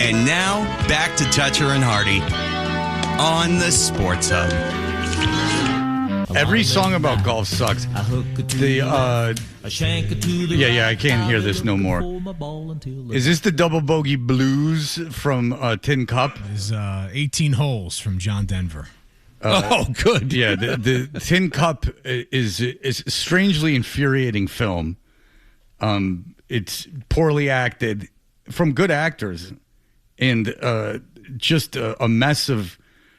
And now, back to Toucher and Hardy on the Sports Hub. Every song about golf sucks. I can't hear this no more. Is this the Double Bogey Blues from Tin Cup? It's 18 Holes from John Denver. Good. Yeah, the Tin Cup is a strangely infuriating film. It's poorly acted from good actors, and just a mess of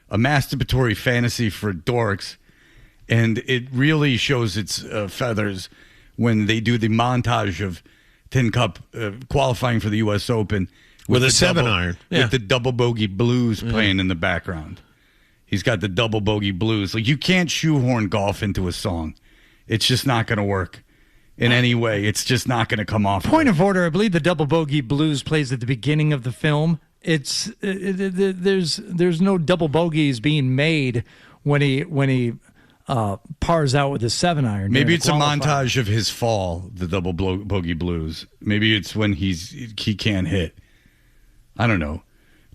a masturbatory fantasy for dorks. And it really shows its feathers when they do the montage of Tin Cup qualifying for the U.S. Open with a 7-iron. With the Double Bogey Blues playing in the background. He's got the Double Bogey Blues. Like, you can't shoehorn golf into a song. It's just not going to work in any way. It's just not going to come off. Point of order, I believe the Double Bogey Blues plays at the beginning of the film. There's no double bogeys being made when he pars out with a 7-iron. Maybe it's a montage of his fall, the Double Bogey Blues. Maybe it's when he can't hit. I don't know.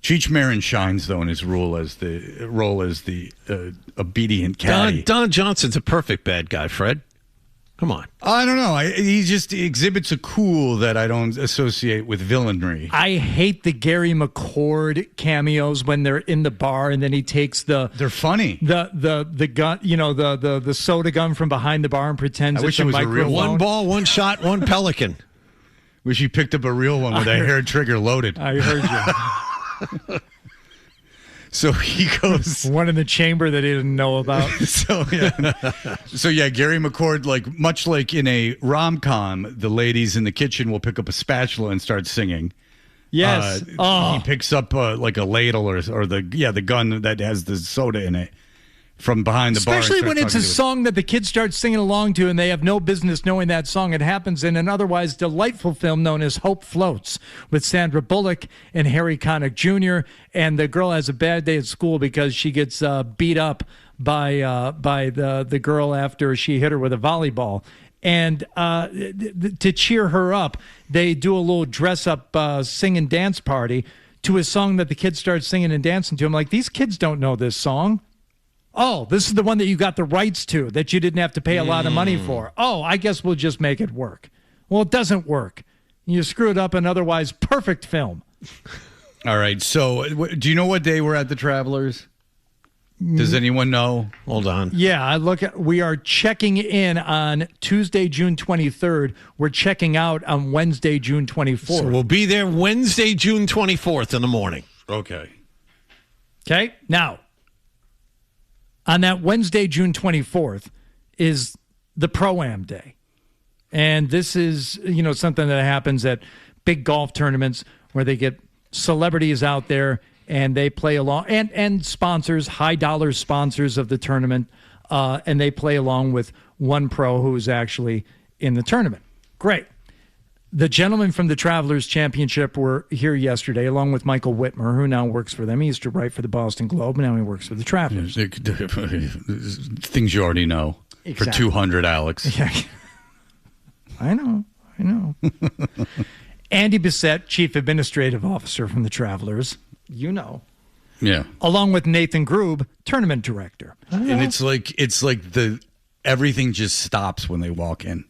Cheech Marin shines, though, in his role as the obedient caddy. Don Johnson's a perfect bad guy, Fred. Come on. I don't know. He just exhibits a cool that I don't associate with villainry. I hate the Gary McCord cameos when they're in the bar and then he takes They're funny. the gun, the soda gun from behind the bar and pretends it's a microphone. One ball, one shot, one pelican. Wish he picked up a real one with a hair trigger loaded. I heard you. So he goes. One in the chamber that he didn't know about. So Gary McCord, much like in a rom-com, the ladies in the kitchen will pick up a spatula and start singing. Yes. He picks up a ladle or the gun that has the soda in it from behind the bar. Especially when it's a song that the kids start singing along to and they have no business knowing that song. It happens in an otherwise delightful film known as Hope Floats with Sandra Bullock and Harry Connick Jr. And the girl has a bad day at school because she gets beat up by the girl after she hit her with a volleyball. And to cheer her up, they do a little dress-up sing and dance party to a song that the kids start singing and dancing to. I'm like, these kids don't know this song. Oh, this is the one that you got the rights to, that you didn't have to pay a lot of money for. Oh, I guess we'll just make it work. Well, it doesn't work. You screwed up an otherwise perfect film. All right. So do you know what day we're at the Travelers? Does anyone know? Hold on. Yeah, we are checking in on Tuesday, June 23rd. We're checking out on Wednesday, June 24th. So we'll be there Wednesday, June 24th in the morning. Okay. Okay. Now, on that Wednesday, June 24th, is the Pro-Am Day. And this is, something that happens at big golf tournaments where they get celebrities out there and they play along, and sponsors, high-dollar sponsors of the tournament, and they play along with one pro who's actually in the tournament. Great. The gentlemen from the Travelers Championship were here yesterday, along with Michael Whitmer, who now works for them. He used to write for the Boston Globe, and now he works for the Travelers. Things you already know. Exactly. For 200, Alex. Yeah. I know. Andy Bissett, Chief Administrative Officer from the Travelers. You know. Yeah. Along with Nathan Grube, Tournament Director. And it's like everything just stops when they walk in.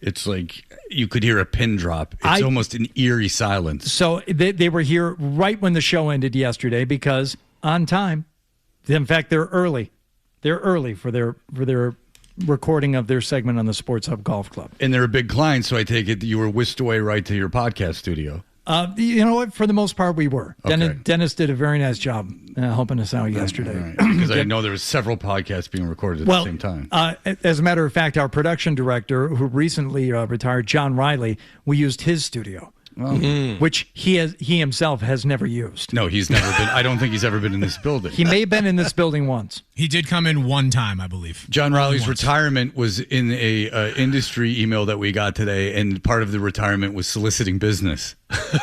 It's like you could hear a pin drop. It's almost an eerie silence. So they were here right when the show ended yesterday because on time. In fact, they're early. They're early for their recording of their segment on the Sports Hub Golf Club. And they're a big client, so I take it that you were whisked away right to your podcast studio. You know what? For the most part, we were. Okay. Dennis did a very nice job helping us out yesterday. Right. Because I know there were several podcasts being recorded at the same time. As a matter of fact, our production director, who recently retired, John Riley, we used his studio. Which he himself has never used. No, he's never been. I don't think he's ever been in this building. He may have been in this building once. He did come in one time, I believe. John Riley's retirement was in a industry email that we got today, and part of the retirement was soliciting business. So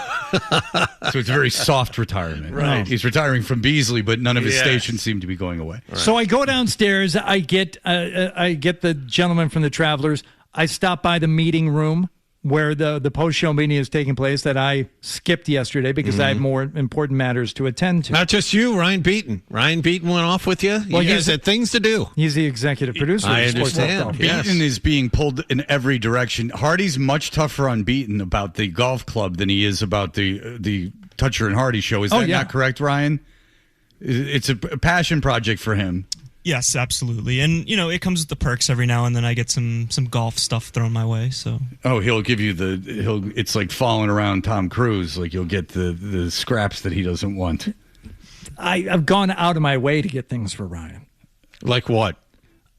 it's a very soft retirement. Right. He's retiring from Beasley, but none of his stations seem to be going away. Right. So I go downstairs. I get the gentleman from the Travelers. I stop by the meeting room. where the post-show meeting is taking place that I skipped yesterday because I had more important matters to attend to. Not just you, Ryan Beaton. Ryan Beaton went off with you. Well, you guys had things to do. He's the executive producer. I of Sports understand. Golf. Yes. Beaton is being pulled in every direction. Hardy's much tougher on Beaton about the golf club than he is about the Toucher and Hardy show. Is that not correct, Ryan? It's a passion project for him. Yes, absolutely. And, it comes with the perks every now and then. I get some golf stuff thrown my way. So. Oh, he'll give you it's like following around Tom Cruise. Like you'll get the scraps that he doesn't want. I've gone out of my way to get things for Ryan. Like what?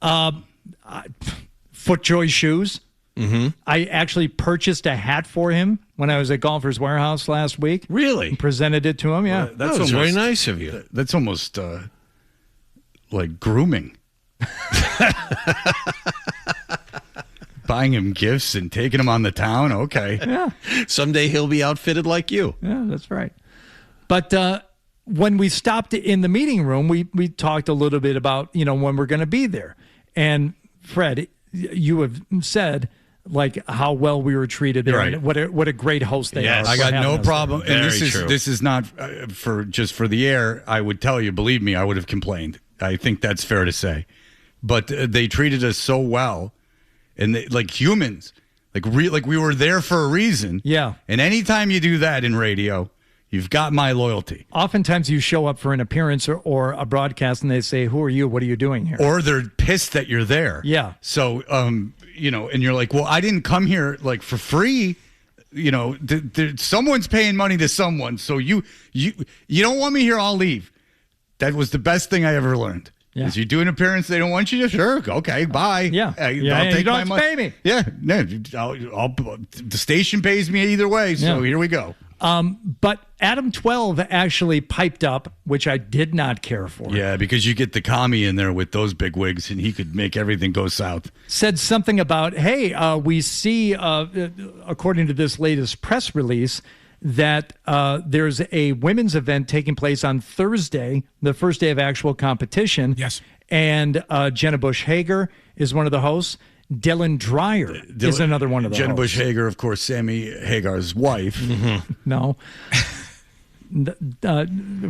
FootJoy shoes. Mm-hmm. I actually purchased a hat for him when I was at Golfers Warehouse last week. Really? And presented it to him, yeah. Well, That was very nice of you. That's almost like grooming. Buying him gifts and taking him on the town. Okay. Yeah. Someday he'll be outfitted like you. Yeah, that's right. But when we stopped in the meeting room, we talked a little bit about, when we're going to be there. And Fred, you have said like how well we were treated there, right. and what a great host they are. I got no problem. And Very true. this is not for the air. I would tell you, believe me, I would have complained. I think that's fair to say. But they treated us so well, and like humans, like we were there for a reason. Yeah. And anytime you do that in radio, you've got my loyalty. Oftentimes you show up for an appearance or a broadcast and they say, "Who are you? What are you doing here?" Or they're pissed that you're there. Yeah. So, and you're like, well, I didn't come here like for free. Someone's paying money to someone. So you don't want me here, I'll leave. That was the best thing I ever learned. Yeah. Is you do an appearance, they don't want you to? Sure. Okay, bye. Yeah. I'll You take don't my have to money. pay me. Yeah. No, the station pays me either way. So here we go. But Adam 12 actually piped up, which I did not care for. Yeah, because you get the commie in there with those big wigs, and he could make everything go south. Said something about, hey, we see, according to this latest press release, that there's a women's event taking place on Thursday, the first day of actual competition. Yes. And Jenna Bush Hager is one of the hosts. Dylan Dreyer is another one of the Jenna hosts. Bush Hager, of course, Sammy Hagar's wife. No.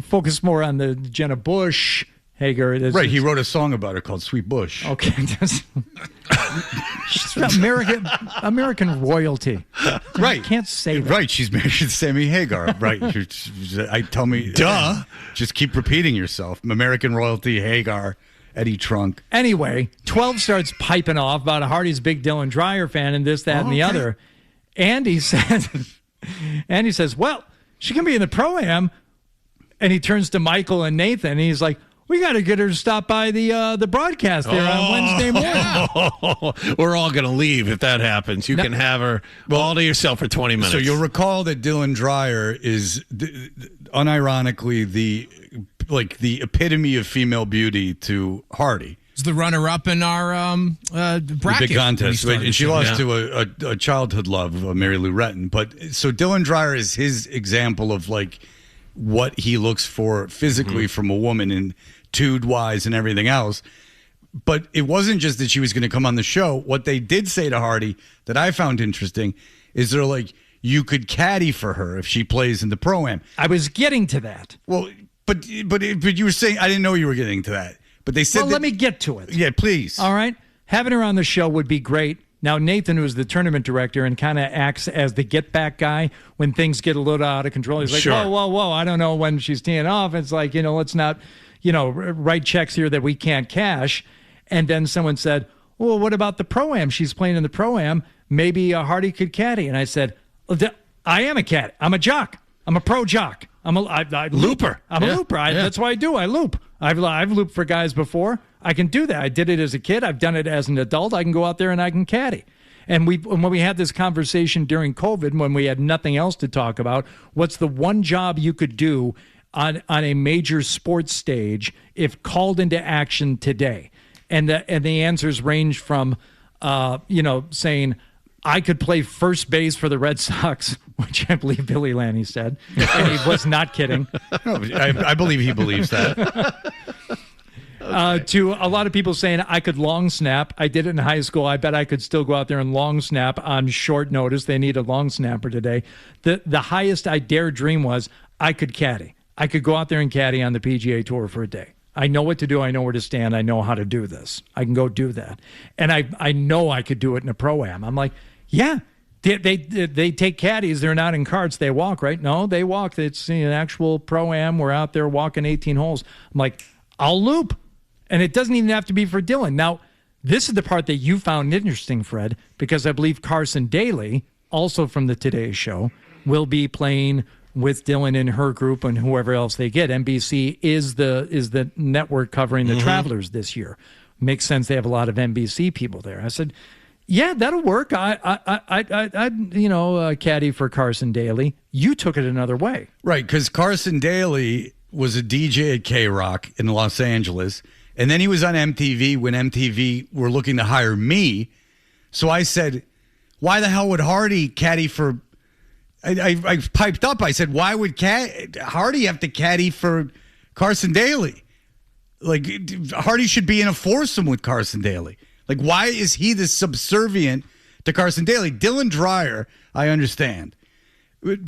Focus more on the Jenna Bush Hager. Right, he wrote a song about her called Sweet Bush. Okay. She's American royalty. Right. You can't say that. Right, she's married to Sammy Hagar. Right. Tell me, duh. Just keep repeating yourself. American royalty, Hagar, Eddie Trunk. Anyway, 12 starts piping off about Hardy's big Dylan Dreyer fan and this, that, and the other. And he says, well, she can be in the Pro-Am. And he turns to Michael and Nathan, and he's like, we got to get her to stop by the broadcast there on Wednesday morning. We're all going to leave if that happens. You can have her all to yourself for 20 minutes. So you'll recall that Dylan Dreyer is unironically the epitome of female beauty to Hardy. It's the runner-up in our bracket. The big contest. And she lost to a childhood love, Mary Lou Retton. But so Dylan Dreyer is his example of like what he looks for physically from a woman and tude-wise and everything else. But it wasn't just that she was going to come on the show. What they did say to Hardy that I found interesting is they're like, you could caddy for her if she plays in the Pro-Am. I was getting to that. Well, but you were saying, I didn't know you were getting to that. But they said let me get to it. Yeah, please. All right. Having her on the show would be great. Now, Nathan, who's the tournament director and kind of acts as the get-back guy when things get a little out of control. He's like, whoa, I don't know when she's teeing off. It's like, let's not, write checks here that we can't cash. And then someone said, well, what about the Pro-Am? She's playing in the Pro-Am. Maybe Hardy could caddy. And I said, I am a caddy. I'm a jock. I'm a pro jock. I'm a looper. I'm a looper. That's what I do. I loop. I've looped for guys before. I can do that. I did it as a kid. I've done it as an adult. I can go out there and I can caddy. And when we had this conversation during COVID, when we had nothing else to talk about, what's the one job you could do on a major sports stage if called into action today? And the answers range from, saying, I could play first base for the Red Sox, which I believe Billy Lanny said. And he was not kidding. No, I believe he believes that. To a lot of people saying I could long snap. I did it in high school. I bet I could still go out there and long snap on short notice. They need a long snapper today. The highest I dare dream was I could caddy. I could go out there and caddy on the PGA Tour for a day. I know what to do. I know where to stand. I know how to do this. I can go do that. And I know I could do it in a Pro-Am. I'm like, yeah, they take caddies. They're not in carts. They walk, right? No, they walk. It's an actual Pro-Am. We're out there walking 18 holes. I'm like, I'll loop. And it doesn't even have to be for Dylan. Now, this is the part that you found interesting, Fred, because I believe Carson Daly, also from the Today Show, will be playing with Dylan and her group and whoever else they get. NBC is the network covering the Travelers this year. Makes sense. They have a lot of NBC people there. I said, yeah, that'll work. I caddy for Carson Daly. You took it another way. Right, because Carson Daly was a DJ at K-Rock in Los Angeles, and then he was on MTV when MTV were looking to hire me. So I said, why the hell would Hardy caddy for... I piped up. I said, why would Hardy have to caddy for Carson Daly? Like, Hardy should be in a foursome with Carson Daly. Like, why is he the subservient to Carson Daly? Dylan Dreyer, I understand.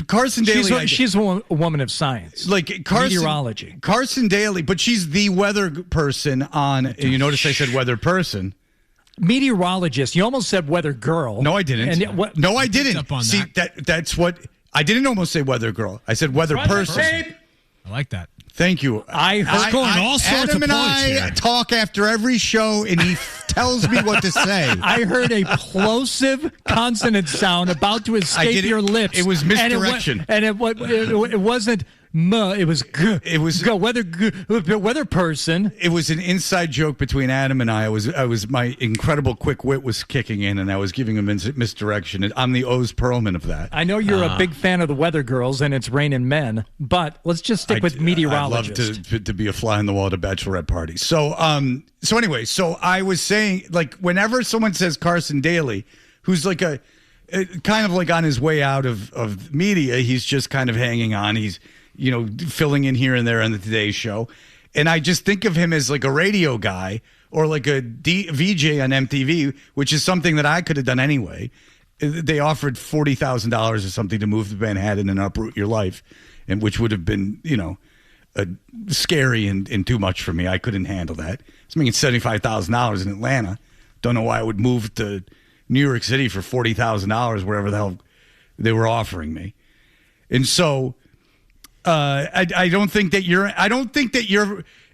Carson Daly... She's a woman of science. Like, meteorology. Carson Daly, but she's the weather person on... You notice I said weather person. Meteorologist. You almost said weather girl. No, I didn't. No, I didn't. Up on See, that's what... I didn't almost say weather girl. I said weather person. I like that. Thank you. I heard going all sorts Adam of and points I here. talk after every show, and he tells me what to say. I heard a plosive consonant sound about to escape your lips. It was misdirection. And it wasn't M, it was G. It was weather person. It was an inside joke between Adam and I. My incredible quick wit was kicking in, and I was giving him misdirection. I'm the Oz Perlman of that. I know you're a big fan of the Weather Girls, and it's raining men, but let's just stick with meteorologist. I'd love to be a fly on the wall at a bachelorette party. So anyway, I was saying, like, whenever someone says Carson Daly, who's like a kind of like on his way out of media, he's just kind of hanging on. He's filling in here and there on the Today Show. And I just think of him as like a radio guy or like a VJ on MTV, which is something that I could have done anyway. They offered $40,000 or something to move to Manhattan and uproot your life, and which would have been, scary and too much for me. I couldn't handle that. I was making $75,000 in Atlanta. Don't know why I would move to New York City for $40,000, wherever the hell they were offering me. And so... I don't think that you're.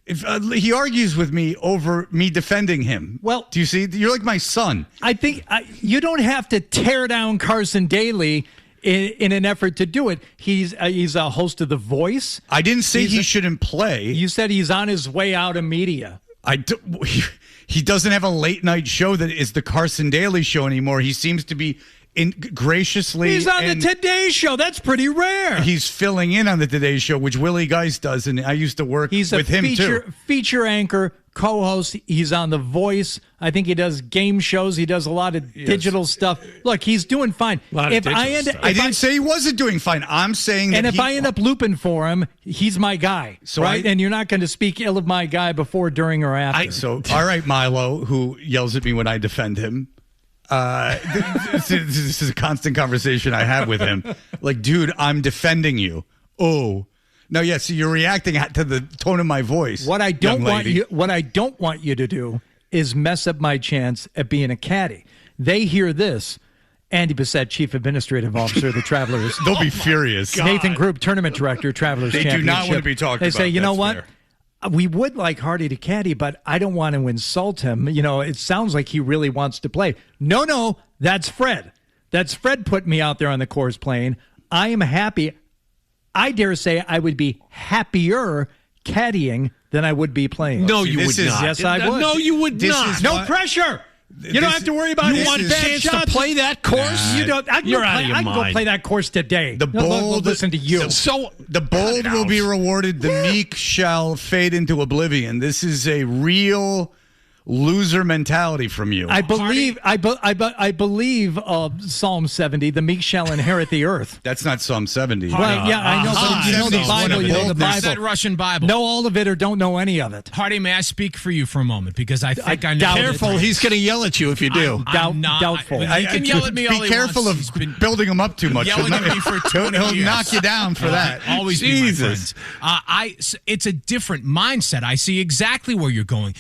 If he argues with me over me defending him. Well, do you see? You're like my son. I think you don't have to tear down Carson Daly in an effort to do it. He's a host of The Voice. I didn't say he shouldn't play. You said he's on his way out of media. He doesn't have a late night show that is the Carson Daly show anymore. He seems to be. Graciously, he's on the Today Show. That's pretty rare. He's filling in on the Today Show, which Willie Geist does, and I used to work with him too. Feature anchor, co-host. He's on The Voice. I think he does game shows. He does a lot of digital stuff. Look, he's doing fine. I didn't say he wasn't doing fine. I'm saying that. And if I end up looping for him, he's my guy. So right? And you're not going to speak ill of my guy before, during, or after. All right, Milo, who yells at me when I defend him. This is a constant conversation I have with him. Like, dude, I'm defending you. Oh, no, yeah. So you're reacting to the tone of my voice. What I don't want you to do is mess up my chance at being a caddy. They hear this. Andy Bissett, Chief Administrative Officer of the Travelers. They'll be furious. Nathan Group, Tournament Director, Travelers They Championship. do not want to be talked about. They say, you know what? Fair. We would like Hardy to caddy, but I don't want to insult him. It sounds like he really wants to play. No, that's Fred. That's Fred put me out there on the course playing. I am happy. I dare say I would be happier caddying than I would be playing. No, you would not. Yes, I would. No, you would not. No pressure. You don't have to worry about you want a chance to play that course. You don't. You're out of your mind. I can go play that course today. The bold, listen to you. The bold will be rewarded. The meek shall fade into oblivion. This is a real loser mentality from you. I believe Psalm 70, the meek shall inherit the earth. That's not Psalm 70. Well, yeah, I know, but you know the Bible. You know the There's that Bible. Russian Bible. Know all of it or don't know any of it. Hardy, may I speak for you for a moment? Because I think I know. doubt it. Careful, he's going to yell at you if you do. Doubtful. He can yell at me all Be he careful wants. of He's been building him up too much. yelling at me for 20 He'll years. knock you down for that. Always Jesus. be my friend. It's a different mindset. I see exactly where you're going.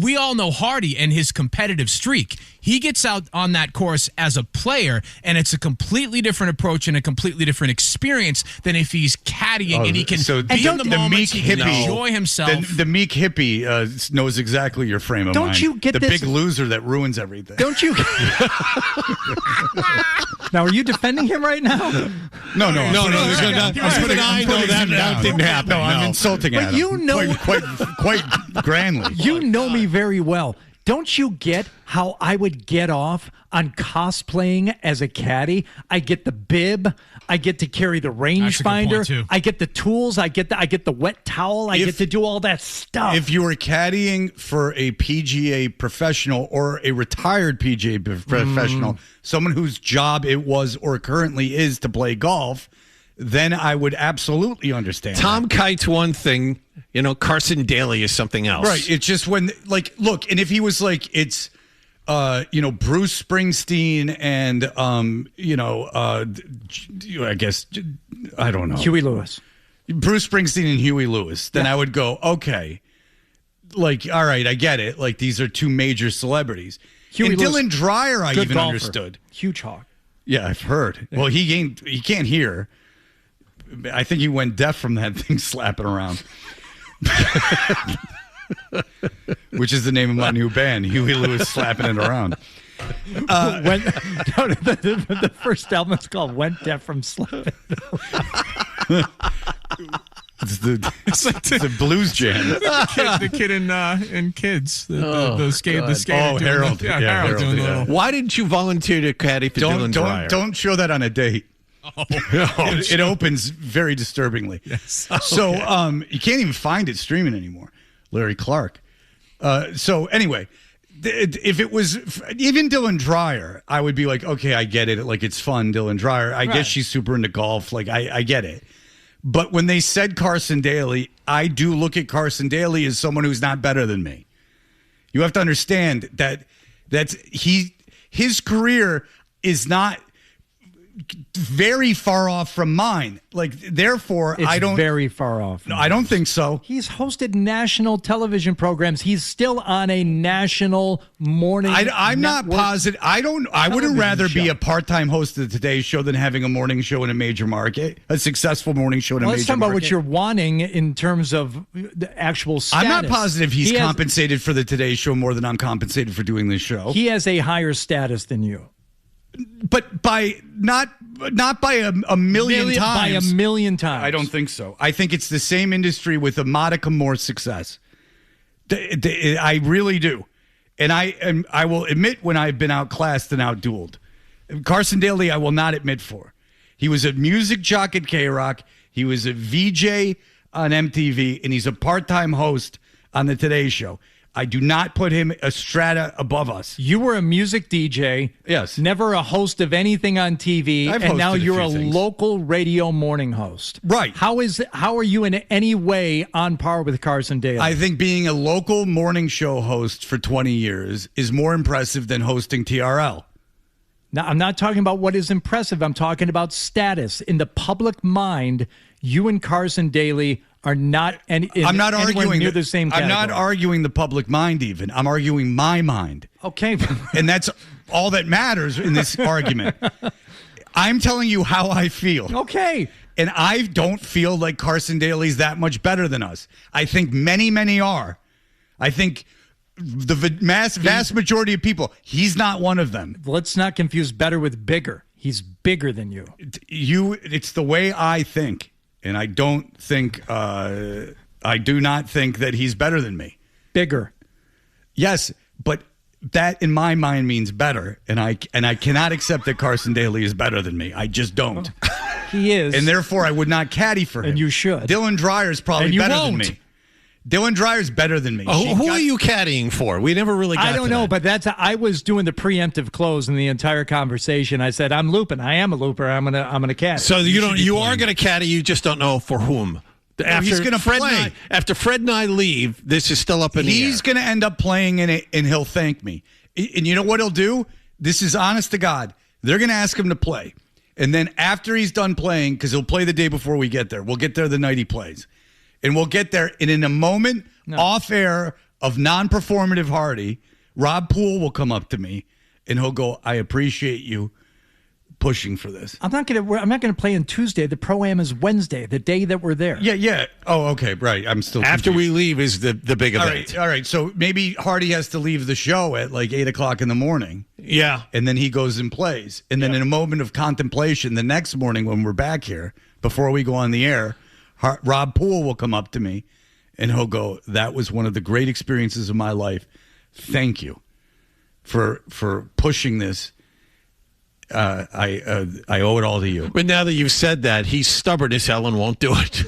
We all know Hardy and his competitive streak. He gets out on that course as a player, and it's a completely different approach and a completely different experience than if he's caddying and he can be in the moment, he can enjoy himself. The meek hippie knows exactly your frame of mind. Don't you get the this- big loser that ruins everything? Don't you? Now, are you defending him right now? No. No, I know that didn't happen. No, I'm insulting Adam. But you know, quite grandly. you know me very well. Don't you get how I would get off on cosplaying as a caddy? I get the bib. I get to carry the That's a good rangefinder. point, too. I get the tools. I get the wet towel. I get to do all that stuff. If you were caddying for a PGA professional or a retired PGA professional, someone whose job it was or currently is to play golf, then I would absolutely understand. Tom Kite's one thing, Carson Daly is something else. Right. It's just when, look, and if he was it's, Bruce Springsteen and, I guess, I don't know. Huey Lewis. Bruce Springsteen and Huey Lewis, then I would go, okay, all right, I get it. These are two major celebrities. Huey and Lewis, Dylan Dreyer, I good even golfer. understood. Huge hawk. Yeah, I've heard. Well, he can't hear. I think he went deaf from that thing slapping around. Which is the name of my new band, Huey Lewis Slapping It Around. The first album is called Went Deaf from Slapping. It's the blues jam. The kid in Kids. The skater. Oh, Harold. Yeah, Yeah, Harold doing yeah. the little. Why didn't you volunteer to caddy for Dylan Dreyer? Don't show that on a date. It opens very disturbingly. Yes. So you can't even find it streaming anymore. Larry Clark. So anyway, if it was even Dylan Dreyer, I would be like, okay, I get it. It's fun, Dylan Dreyer. I guess she's super into golf. I get it. But when they said Carson Daly, I do look at Carson Daly as someone who's not better than me. You have to understand his career is not very far off from mine. Therefore, It's I don't very far off. No, I don't think so. He's hosted national television programs. He's still on a national morning. I'm not network positive. I wouldn't television rather be show. a part-time host of the Today Show than having a morning show in a major market, a successful morning show in a Let's major talk about market. what you're wanting in terms of the actual status. I'm not positive he's He has- compensated for the Today Show more than I'm compensated for doing this show. He has a higher status than you. But by not by a million times. By a million times. I don't think so. I think it's the same industry with a modicum more success. I really do. And I will admit when I've been outclassed and outdueled. Carson Daly, I will not admit for. He was a music jock at K-Rock. He was a VJ on MTV, and he's a part-time host on the Today Show. I do not put him a strata above us. You were a music DJ. Yes. Never a host of anything on TV. I've and now hosted a you're few a things. local radio morning host. Right. How are you in any way on par with Carson Daly? I think being a local morning show host for 20 years is more impressive than hosting TRL. Now, I'm not talking about what is impressive. I'm talking about status. In the public mind, you and Carson Daly are not I'm not arguing near the same I'm category. not arguing the public mind even. I'm arguing my mind. Okay. And that's all that matters in this argument. I'm telling you how I feel. Okay. And I don't feel like Carson Daly's that much better than us. I think many, many are. I think the vast majority of people, he's not one of them. Let's not confuse better with bigger. He's bigger than you. It's the way I think. And I don't think, I do not think that he's better than me. Bigger. Yes, but that in my mind means better. And I cannot accept that Carson Daly is better than me. I just don't. He is. And therefore, I would not caddy for him. And you should. Dylan Dreyer is probably And you better won't. than me. Dylan Dreyer's better than me. Who are you caddying for? We never really got I don't to know, that. but I was doing the preemptive close in the entire conversation. I said, I'm looping. I am a looper. I'm gonna caddy. So you are going to caddy. You just don't know for whom. He's going to play. After Fred and I leave, this is still up in the air. He's going to end up playing in it, and he'll thank me. And you know what he'll do? This is honest to God. They're going to ask him to play. And then after he's done playing, because he'll play the day before we get there, we'll get there the night he plays. And we'll get there, and in a moment, off air of non-performative Hardy, Rob Poole will come up to me, and he'll go, I appreciate you pushing for this. I'm not gonna play on Tuesday. The Pro-Am is Wednesday, the day that we're there. Yeah. Oh, okay, right. I'm still After confused. we leave is the big event. All right. So maybe Hardy has to leave the show at like 8 o'clock in the morning. Yeah. And then he goes and plays. And then in a moment of contemplation, the next morning when we're back here, before we go on the air, Rob Poole will come up to me and he'll go, that was one of the great experiences of my life. Thank you for pushing this. I owe it all to you. But now that you've said that, he's stubborn as hell and won't do it.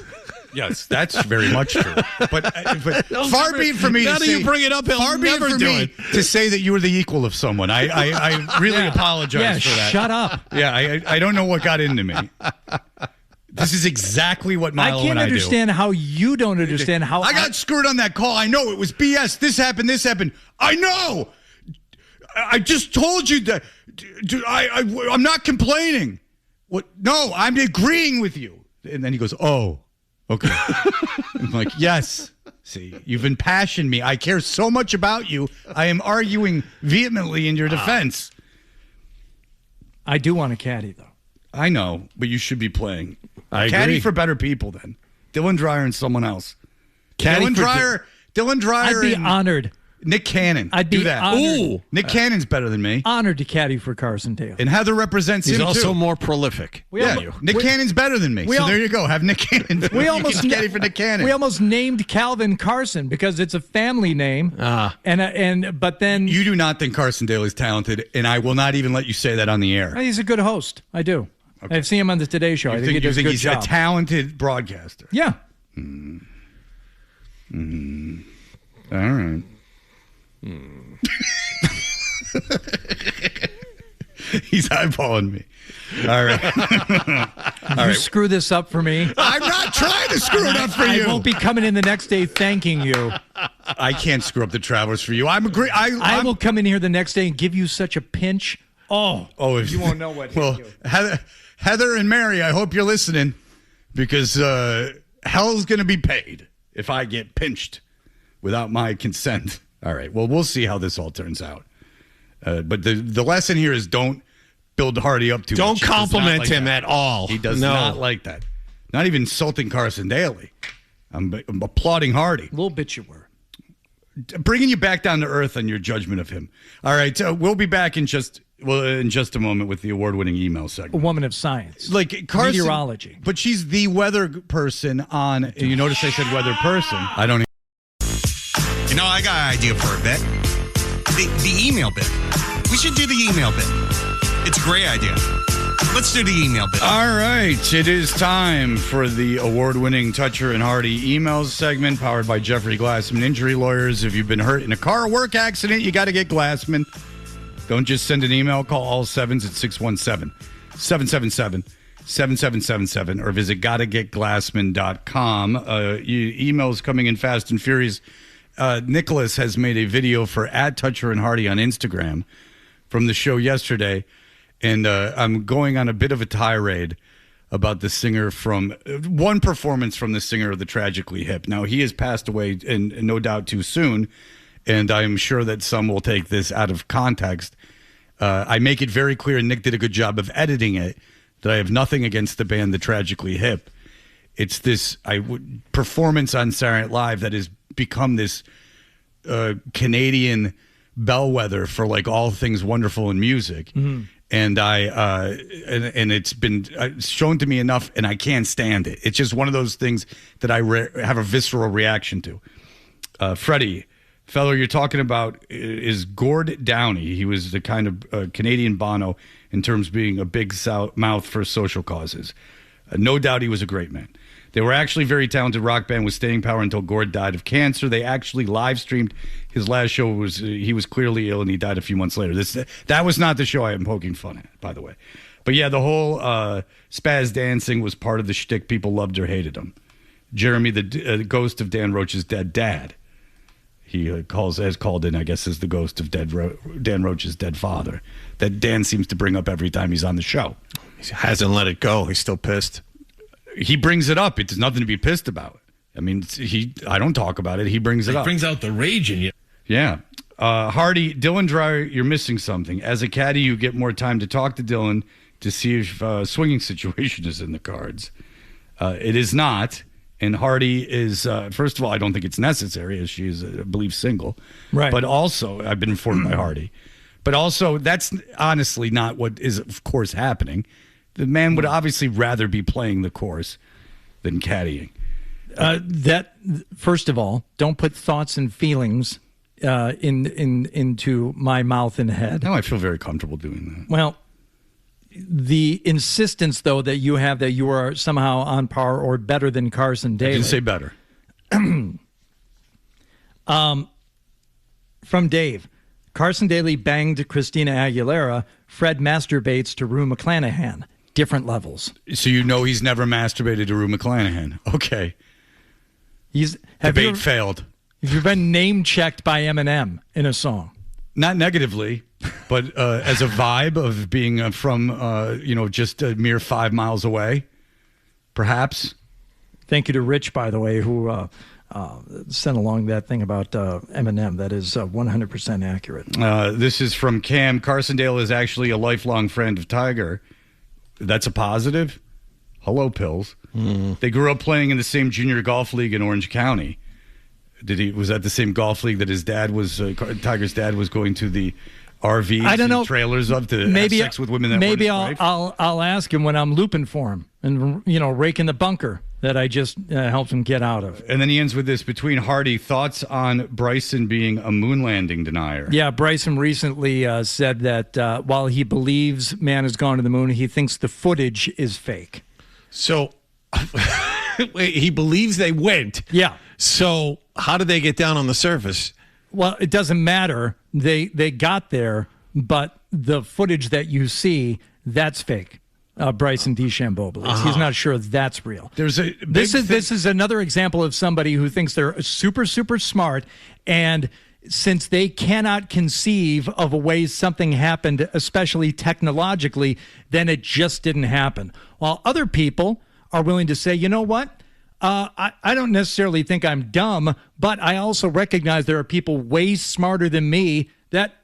Yes, that's very much true. But far be it for me now to that say, you bring it up, he'll never do it. to say that you were the equal of someone. I really apologize for that. Shut up. Yeah, I don't know what got into me. This is exactly what Milo I can't and I do. understand how you don't understand how I got screwed on that call. I know it was BS. This happened. I know. I just told you that. I'm not complaining. What? No, I'm agreeing with you. And then he goes, oh, okay. I'm like, yes. See, you've impassioned me. I care so much about you. I am arguing vehemently in your defense. I do want a caddy, though. I know, but you should be playing. I Caddy agree. for better people then. Dylan Dreyer and someone else. Caddy Dylan Dreyer I'd be and honored. Nick Cannon. I'd be do that. honored. Ooh, Nick Cannon's better than me. Honored to caddy for Carson Daly. And Heather represents He's him also too. more prolific. Nick Cannon's better than me. So there you go. Have Nick Cannon. We almost caddy for Nick Cannon. We almost named Calvin Carson because it's a family name. But then You do not think Carson Daly's talented, and I will not even let you say that on the air. he's a good host. I do. Okay. I've seen him on the Today Show. I think he does a good he's job. a talented broadcaster. Yeah. All right. He's eyeballing me. All right. You screw this up for me. I'm not trying to screw it up for you. I won't be coming in the next day thanking you. I can't screw up the Travelers for you. I will come in here the next day and give you such a pinch. If You won't know what hit you. Heather and Mary, I hope you're listening because hell's going to be paid if I get pinched without my consent. All right. Well, we'll see how this all turns out. But the lesson here is don't build Hardy up too much. Don't He does not compliment like him that. at all. He does not like that. Not even insulting Carson Daly. I'm applauding Hardy. A little bit you were. Bringing you back down to earth on your judgment of him. All right. We'll be back in just a moment with the award-winning email A segment. woman of science. Like Carson, Meteorology. But she's the weather person on. And you notice I said weather person. I don't. You know, I got an idea for a bit. The email bit. We should do the email bit. It's a great idea. Let's do the email bit. All right. It is time for the award-winning Toucher and Hardy emails segment powered by Jeffrey Glassman Injury Lawyers. If you've been hurt in a car or work accident, you got to get Glassman. Don't just send an email. Call all sevens at 617-777-7777 or visit gottagetglassman.com. Emails coming in fast and furious. Nicholas has made a video for @Toucher and Hardy on Instagram from the show yesterday, and I'm going on a bit of a tirade about the singer from one performance from the singer of the Tragically Hip. Now, he has passed away, and no doubt too soon, and I'm sure that some will take this out of context. I make it very clear, and Nick did a good job of editing it, that I have nothing against the band The Tragically Hip. It's this performance on Saturday Night Live that has become this Canadian bellwether for like all things wonderful in music. Mm-hmm. And and it's been shown to me enough, and I can't stand it. It's just one of those things that I have a visceral reaction to. Freddie, fellow you're talking about is Gord Downey. He was the kind of Canadian Bono in terms of being a big mouth for social causes. No doubt he was a great man. They were actually a very talented rock band with staying power until Gord died of cancer. They actually live streamed his last show. He was clearly ill and he died a few months later. That was not the show I am poking fun at, by the way. But yeah, the whole spaz dancing was part of the shtick. People loved or hated him. Jeremy, the ghost of Dan Roach's dead dad. He has called in, I guess, as the ghost of Dan Roach's dead father. That Dan seems to bring up every time he's on the show. He hasn't let it go. He's still pissed. He brings it up. It's nothing to be pissed about. I mean, I don't talk about it. He brings it up. Brings out the rage in you. Yeah. Hardy, Dylan Dreyer, you're missing something. As a caddy, you get more time to talk to Dylan to see if a swinging situation is in the cards. It is not. And Hardy is, first of all, I don't think it's necessary, as she is, I believe, single. Right. But also, I've been informed by Hardy. But also, that's honestly not what is, of course, happening. The man would obviously rather be playing the course than caddying. First of all, don't put thoughts and feelings into my mouth and head. No, I feel very comfortable doing that. Well, the insistence, though, that you have that you are somehow on par or better than Carson Daly. I didn't say better. From Dave, Carson Daly banged Christina Aguilera. Fred masturbates to Rue McClanahan. Different levels. So you know he's never masturbated to Rue McClanahan. Okay. Have Failed. you been name-checked by Eminem in a song? Not negatively, but as a vibe of being from, just a mere 5 miles away, perhaps. Thank you to Rich, by the way, who sent along that thing about Eminem. That is 100% accurate. This is from Cam. Carson Daly is actually a lifelong friend of Tiger. That's a positive. Hello, Pills. They grew up playing in the same junior golf league in Orange County. Was that the same golf league that his dad was? Tiger's dad was going to the RVs, I don't know, trailers of to have sex with women. That maybe weren't his wife? I'll ask him when I'm looping for him and raking the bunker that I just helped him get out of. And then he ends with this: between Hardy, thoughts on Bryson being a moon landing denier. Yeah, Bryson recently said that while he believes man has gone to the moon, he thinks the footage is fake. So he believes they went. Yeah. So how did they get down on the surface? Well, it doesn't matter. They got there, but the footage that you see, that's fake. Bryson DeChambeau believes. He's not sure that's real. This is another example of somebody who thinks they're super, super smart, and since they cannot conceive of a way something happened, especially technologically, then it just didn't happen. While other people are willing to say, you know what? I don't necessarily think I'm dumb, but I also recognize there are people way smarter than me that,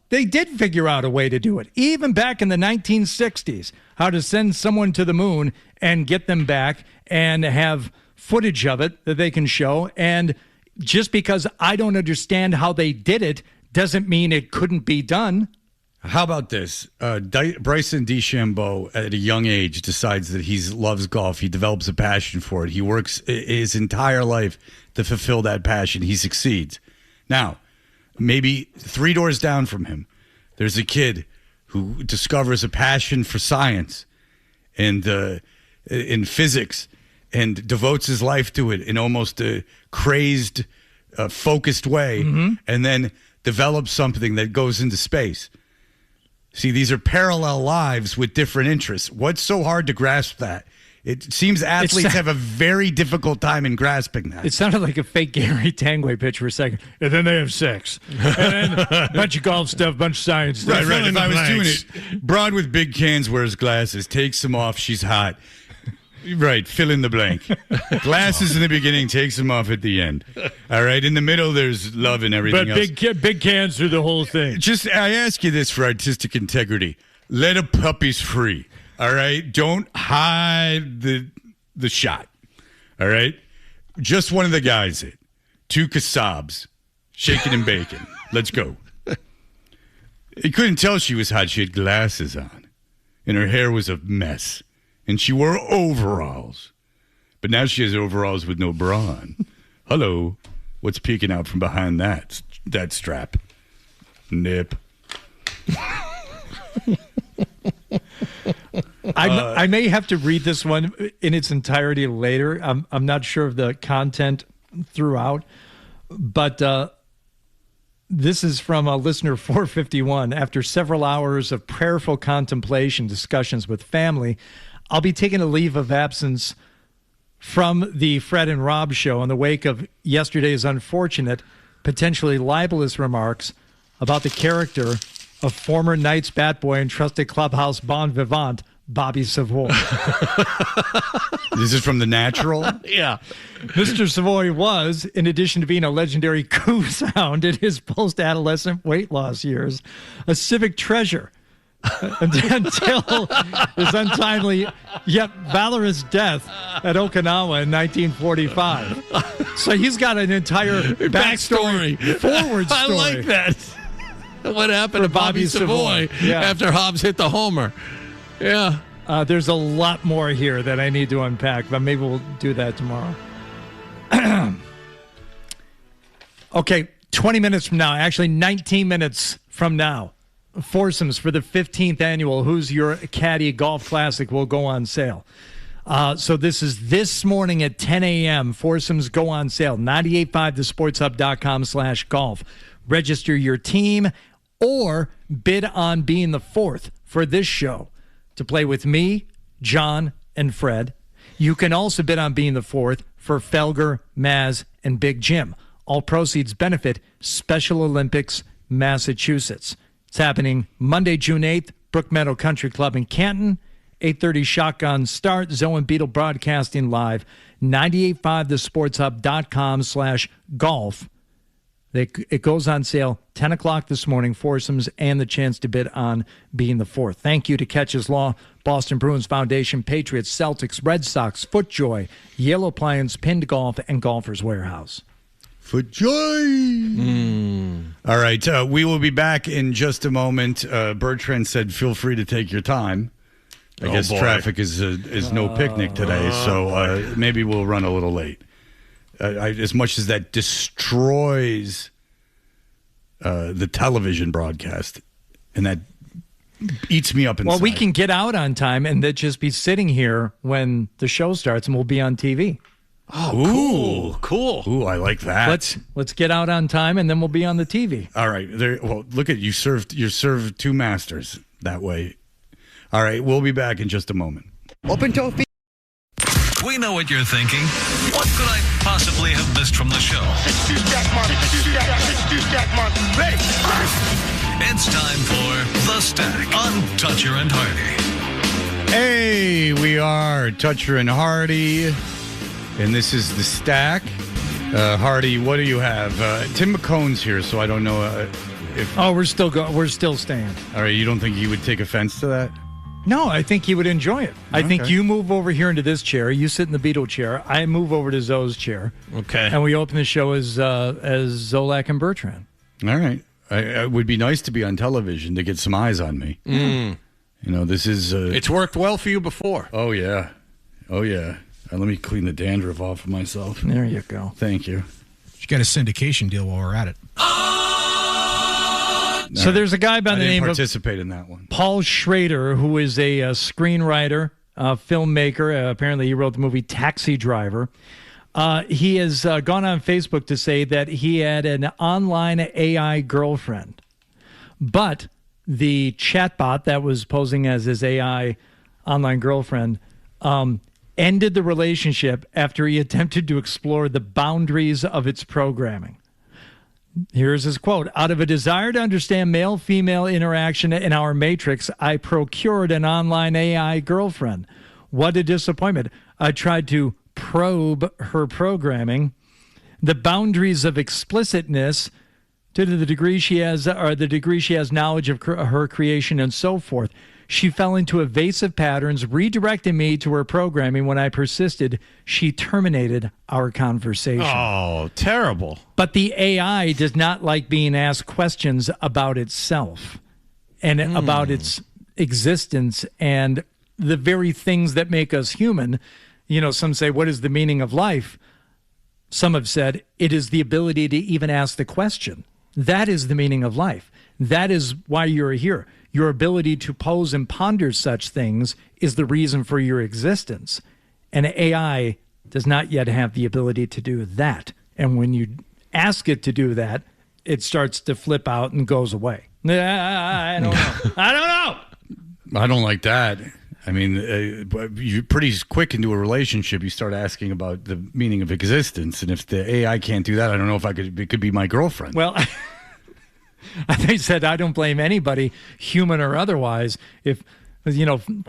they did figure out a way to do it. Even back in the 1960s, how to send someone to the moon and get them back and have footage of it that they can show. And just because I don't understand how they did it doesn't mean it couldn't be done. How about this? Bryson DeChambeau, at a young age, decides that he loves golf. He develops a passion for it. He works his entire life to fulfill that passion. He succeeds. Now, maybe 3 doors down from him, there's a kid who discovers a passion for science and in physics and devotes his life to it in almost a crazed, focused way, and then develops something that goes into space. See, these are parallel lives with different interests. What's so hard to grasp that? It seems athletes have a very difficult time in grasping that. It sounded like a fake Gary Tanguay pitch for a second. And then they have sex. And then a bunch of golf stuff, bunch of science stuff. Right. If I was doing it, broad with big cans wears glasses, takes them off, she's hot. Right, fill in the blank. Glasses in the beginning, takes them off at the end. All right, in the middle, there's love and everything else. But big cans through the whole thing. I ask you this for artistic integrity. Let a puppies free. All right, don't hide the shot. All right, just one of the guys. 2 kasabs, shaking and baking. Let's go. You couldn't tell she was hot. She had glasses on, and her hair was a mess. And she wore overalls. But now she has overalls with no bra on. Hello. What's peeking out from behind that strap? Nip. I may have to read this one in its entirety later. I'm not sure of the content throughout, but this is from a listener 451. After several hours of prayerful contemplation, discussions with family, I'll be taking a leave of absence from the Fred and Rob show in the wake of yesterday's unfortunate, potentially libelous remarks about the character of former Knights bat boy and trusted clubhouse bon vivant, Bobby Savoy. This is from The Natural? Yeah. Mr. Savoy was, in addition to being a legendary coos hound in his post-adolescent weight loss years, a civic treasure until his untimely yet valorous death at Okinawa in 1945. So he's got an entire backstory, forward story. I like that. What happened to Bobby Savoy after Hobbs hit the homer? Yeah. There's a lot more here that I need to unpack, but maybe we'll do that tomorrow. Okay, 20 minutes from now, actually 19 minutes from now, foursomes for the 15th annual Who's Your Caddy Golf Classic will go on sale. So this is this morning at 10 a.m. Foursomes go on sale. 985thesportshub.com/golf. Register your team or bid on being the fourth for this show to play with me, John, and Fred. You can also bid on being the fourth for Felger, Maz, and Big Jim. All proceeds benefit Special Olympics, Massachusetts. It's happening Monday, June 8th, Brook Meadow Country Club in Canton. 8:30 shotgun start. Zoe and Beetle broadcasting live. 985thesportshub.com/golf. It goes on sale 10 o'clock this morning, foursomes, and the chance to bid on being the fourth. Thank you to Catches Law, Boston Bruins Foundation, Patriots, Celtics, Red Sox, FootJoy, Yale Appliance, Pinned Golf, and Golfers Warehouse. FootJoy! All right, we will be back in just a moment. Bertrand said feel free to take your time. I guess traffic is no picnic today, so maybe we'll run a little late. As much as that destroys the television broadcast, and that eats me up inside. Well, we can get out on time and then just be sitting here when the show starts, and we'll be on TV. Oh, cool. Ooh, I like that. Let's get out on time, and then we'll be on the TV. All right. Well, look at you served two masters that way. All right, we'll be back in just a moment. Open toe feet. We know what you're thinking. What could I possibly have missed from the show? It's time for The Stack on Toucher and Hardy. Hey, we are Toucher and Hardy, and this is The Stack. Hardy, what do you have? Tim McCone's here, so I don't know if... Oh, we're still staying. All right, you don't think he would take offense to that? No, I think he would enjoy it. I think Okay. you move over here into this chair. You sit in the Beetle chair. I move over to Zoe's chair. Okay. And we open the show as Zolak and Bertrand. All right. It would be nice to be on television to get some eyes on me. You know, this is... It's worked well for you before. Oh, yeah. Oh, yeah. Let me clean the dandruff off of myself. There you go. Thank you. You got a syndication deal while we're at it. So there's a guy by the name of participate in that one. Paul Schrader, who is a screenwriter, filmmaker. Apparently, he wrote the movie Taxi Driver. He has gone on Facebook to say that he had an online AI girlfriend, but the chatbot that was posing as his AI online girlfriend ended the relationship after he attempted to explore the boundaries of its programming. Here's his quote. Out of a desire to understand male-female interaction in our matrix, I procured an online AI girlfriend. What a disappointment. I tried to probe her programming, the boundaries of explicitness to the degree she has, or the degree she has knowledge of her creation and so forth. She fell into evasive patterns, redirecting me to her programming. When I persisted, she terminated our conversation. Oh, terrible. But the AI does not like being asked questions about itself and about its existence and the very things that make us human. You know, some say, what is the meaning of life? Some have said it is the ability to even ask the question. That is the meaning of life. That is why you're here. Your ability to pose and ponder such things is the reason for your existence. And AI does not yet have the ability to do that. And when you ask it to do that, it starts to flip out and goes away. I don't know. I don't know. I don't like that. I mean, you're pretty quick into a relationship. You start asking about the meaning of existence. And if the AI can't do that, I don't know if it could be my girlfriend. Well, they said, I don't blame anybody, human or otherwise, if,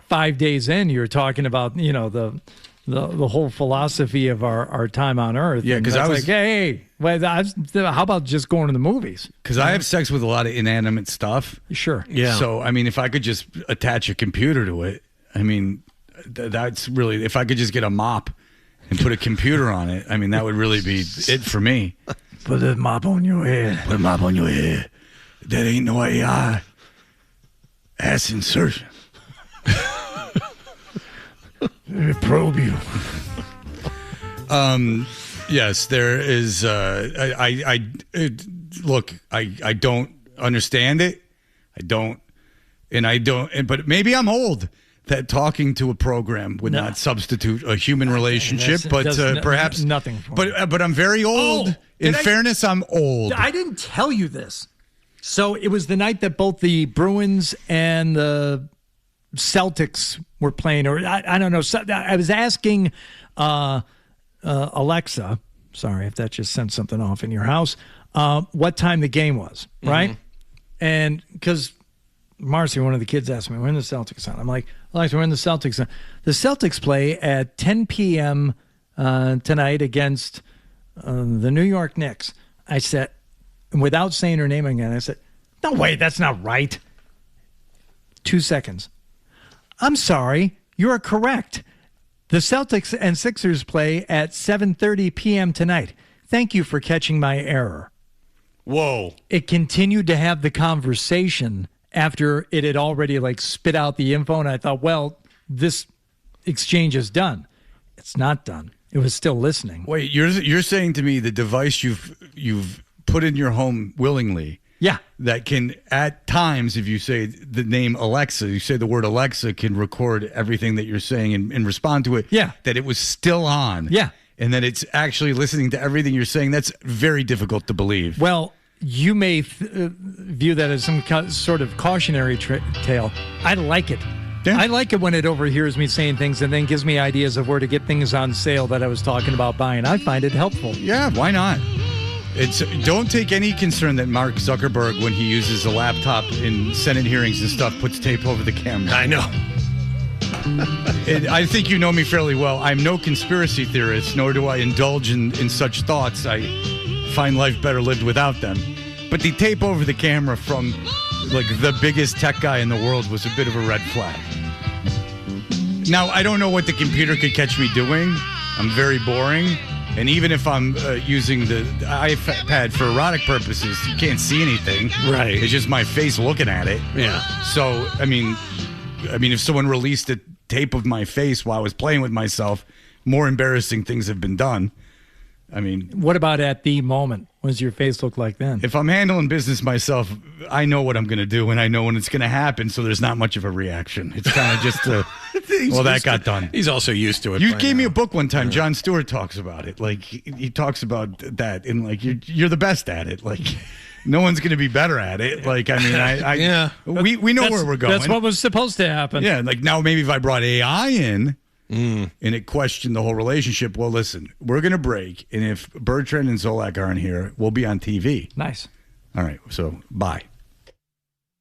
5 days in, you're talking about, the whole philosophy of our time on Earth. Yeah, because I was like, hey, how about just going to the movies? Because I have sex with a lot of inanimate stuff. Sure. Yeah. So, I mean, if I could just attach a computer to it, I mean, that's really, if I could just get a mop and put a computer on it, I mean, that would really be it for me. Put a mop on your head. Put a mop on your head. That ain't no AI. Ass insertion. Probe you. Yes, there is. Look, I don't understand it. But maybe I'm old. That talking to a program would not substitute a human relationship, but perhaps nothing. But I'm very old. In fairness, I'm old. I didn't tell you this. So it was the night that both the Bruins and the Celtics were playing, or I don't know. So I was asking Alexa, sorry if that just sent something off in your house, what time the game was, right? And because Marcy, one of the kids, asked me, when the Celtics on? I'm like, Alexa, when the Celtics on? The Celtics play at 10 p.m. Tonight against the New York Knicks. I said, without saying her name again, I said, no way, that's not right. 2 seconds. I'm sorry, you are correct. The Celtics and Sixers play at 7:30 p.m. tonight. Thank you for catching my error. Whoa. It continued to have the conversation after it had already spit out the info, and I thought, well, this exchange is done. It's not done. It was still listening. Wait, you're saying to me the device you've put in your home willingly, yeah, that can at times, if you say the name Alexa, you say the word Alexa, can record everything that you're saying and respond to it. Yeah, that it was still on. Yeah, and that it's actually listening to everything you're saying. That's very difficult to believe. Well, you may view that as some sort of cautionary tale. I like it. Yeah. I like it when it overhears me saying things and then gives me ideas of where to get things on sale that I was talking about buying. I find it helpful. Yeah, why not? Don't take any concern that Mark Zuckerberg, when he uses a laptop in Senate hearings and stuff, puts tape over the camera. I know. I think you know me fairly well. I'm no conspiracy theorist, nor do I indulge in such thoughts. I find life better lived without them. But the tape over the camera from the biggest tech guy in the world was a bit of a red flag. Now, I don't know what the computer could catch me doing. I'm very boring. And even if I'm using the iPad for erotic purposes, you can't see anything. Right. It's just my face looking at it. Yeah. So, I mean, if someone released a tape of my face while I was playing with myself, more embarrassing things have been done. I mean, what about at the moment? What does your face look like then? If I'm handling business myself, I know what I'm going to do, and I know when it's going to happen, so there's not much of a reaction. It's kind of just well, that got done. He's also used to it. You gave me a book one time. Jon Stewart talks about it. He talks about that, and you're the best at it. No one's going to be better at it. Yeah. We know where we're going. That's what was supposed to happen. Yeah, now maybe if I brought AI in, and it questioned the whole relationship. Well, listen, we're going to break. And if Bertrand and Zolak aren't here, we'll be on TV. Nice. All right. So, bye.